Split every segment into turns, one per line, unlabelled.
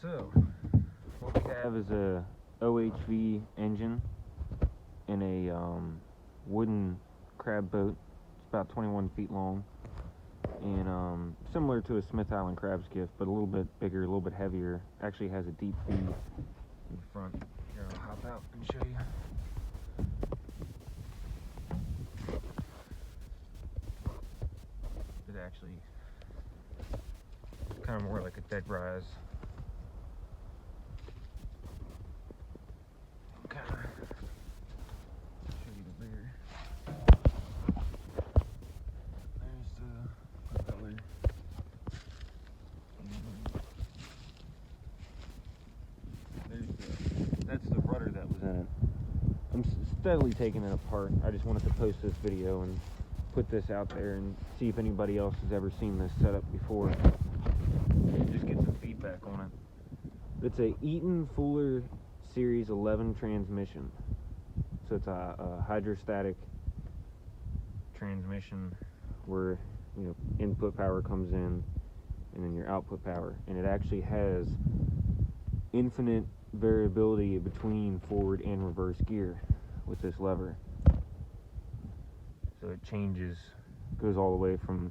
So, what we have is a OHV engine in a wooden crab boat. It's about 21 feet long, and similar to a Smith Island crab skiff, but a little bit bigger, a little bit heavier. Actually has a deep feed in front. Here, I'll hop out and show you. It actually kind of more like a dead rise. Okay. Show you the rear. There's the propeller. That's the rudder that was in it. I'm steadily taking it apart. I just wanted to post this video and put this out there and see if anybody else has ever seen this setup before. Just get some feedback on it. It's a Eaton Fuller Series 11 transmission. So it's a hydrostatic transmission where, you know, input power comes in and then your output power, and it actually has infinite variability between forward and reverse gear with this lever. So it changes, goes all the way from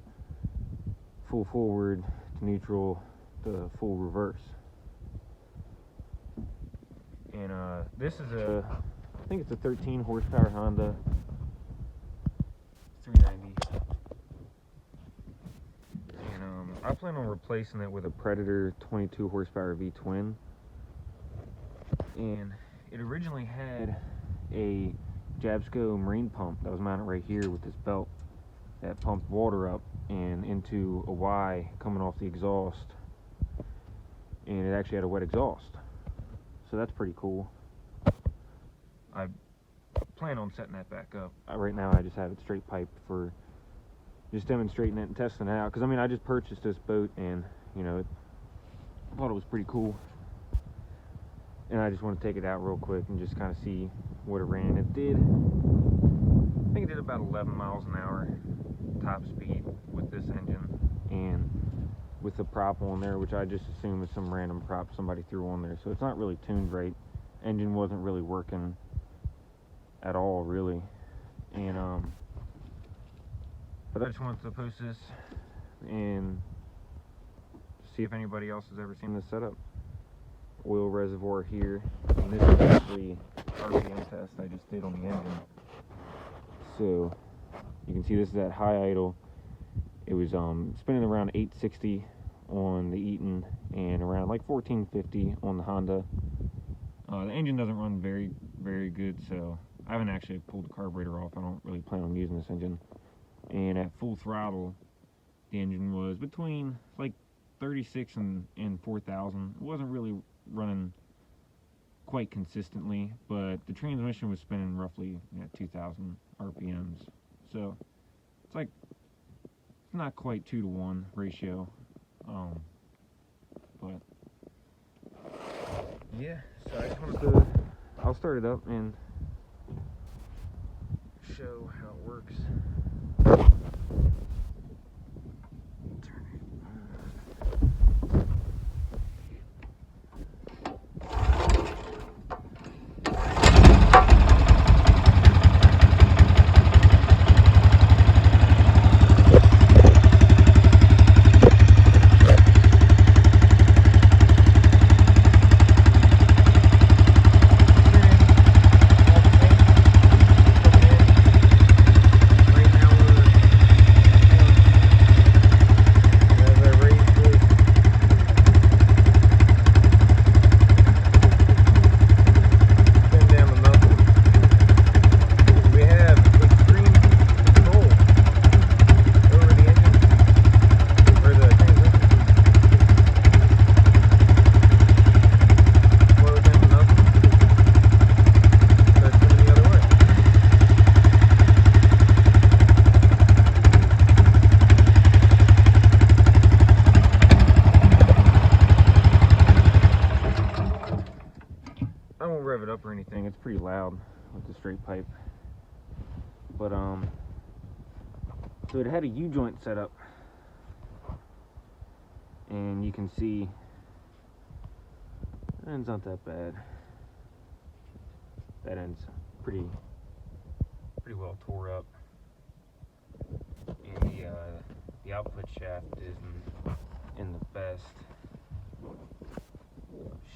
full forward to neutral to full reverse. And this is I think it's a 13 horsepower Honda 390. And I plan on replacing it with a Predator 22 horsepower V-twin. And it originally had a Jabsco marine pump that was mounted right here with this belt that pumped water up and into a Y coming off the exhaust, and it actually had a wet exhaust, so that's pretty cool. I plan on setting that back up. Right now I just have it straight piped for just demonstrating it and testing it out, because I mean I just purchased this boat and, you know, I thought it was pretty cool. And I just want to take it out real quick and just kind of see what it ran. It did, I think it did about 11 miles an hour top speed with this engine, and with the prop on there, which I just assume is some random prop somebody threw on there. So it's not really tuned right. Engine wasn't really working at all, really. And but I just wanted to post this and see if anybody else has ever seen this setup. Oil reservoir here, and this is actually RPM test I just did on the engine. So you can see this is at high idle. It was spinning around 860 on the Eaton and around like 1450 on the Honda. The engine doesn't run very good, so I haven't actually pulled the carburetor off. I don't really plan on using this engine. And at full throttle, the engine was between like 36 and 4,000. It wasn't really running quite consistently, but the transmission was spinning roughly 2,000 RPMs. So it's like, it's not quite 2-to-1 ratio. But yeah, so I just wanted to, I'll start it up and show how it works. I won't rev it up or anything. It's pretty loud with the straight pipe. But so it had a U-joint set up, and you can see That end's not that bad. That end's pretty well tore up. And the output shaft isn't in the best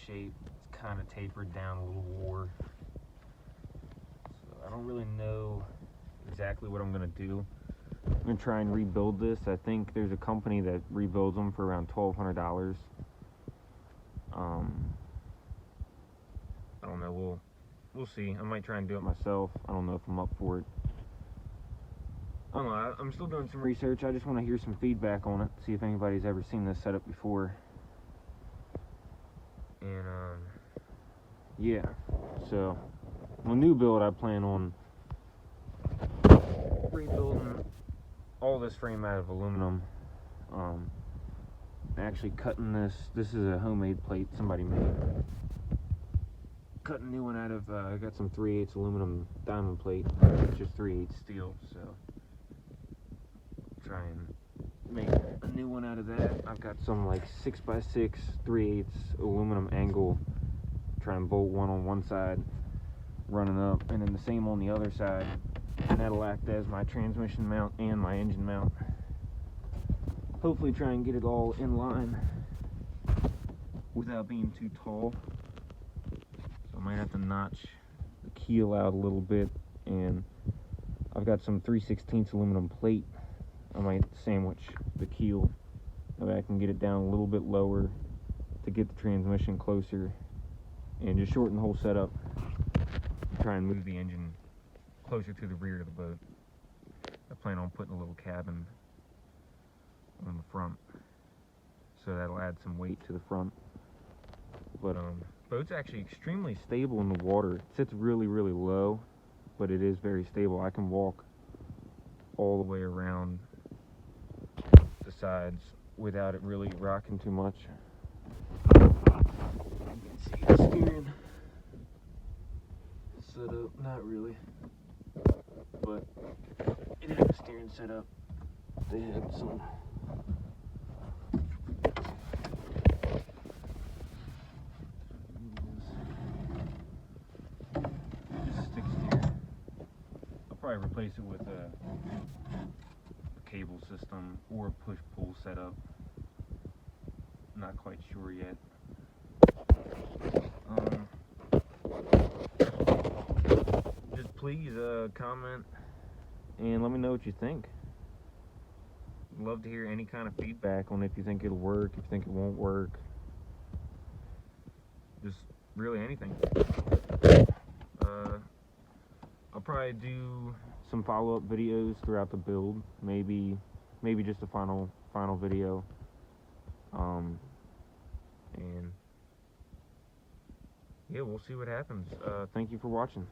shape. It's kind of tapered down, a little wore. So I don't really know exactly what I'm gonna do. I'm gonna try and rebuild this. I think there's a company that rebuilds them for around $1,200. I don't know. We'll see. I might try and do it myself. I don't know if I'm up for it. I don't know. I'm still doing some research. I just want to hear some feedback on it. See if anybody's ever seen this setup before. And yeah. So, my new build, I plan on rebuilding all this frame out of aluminum. Actually cutting this. This is a homemade plate somebody made. Cutting a new one out of, I got some 3/8 aluminum diamond plate. It's just 3/8 steel, so try and make a new one out of that. I've got some like 6x6 3/8 aluminum angle. Try and bolt one on one side, running up, and then the same on the other side. And that'll act as my transmission mount and my engine mount. Hopefully try and get it all in line without being too tall. So I might have to notch the keel out a little bit, and I've got some 3/16 aluminum plate. I might sandwich the keel, that way I can get it down a little bit lower to get the transmission closer, and just shorten the whole setup and try and move the engine closer to the rear of the boat. I plan on putting a little cabin on the front, so that'll add some weight to the front. But boat's actually extremely stable in the water. It sits really low, but it is very stable. I can walk all the way around the sides without it really rocking too much. You can see the steering set up, not really, but it had the steering set up. They had some stick steer. I'll probably replace it with a cable system or a push-pull setup. Not quite sure yet. Just please comment and let me know what you think. I'd love to hear any kind of feedback on if you think it'll work, if you think it won't work. Just really anything. I'll probably do some follow-up videos throughout the build. Maybe just a final video. And yeah, we'll see what happens. Thank you for watching.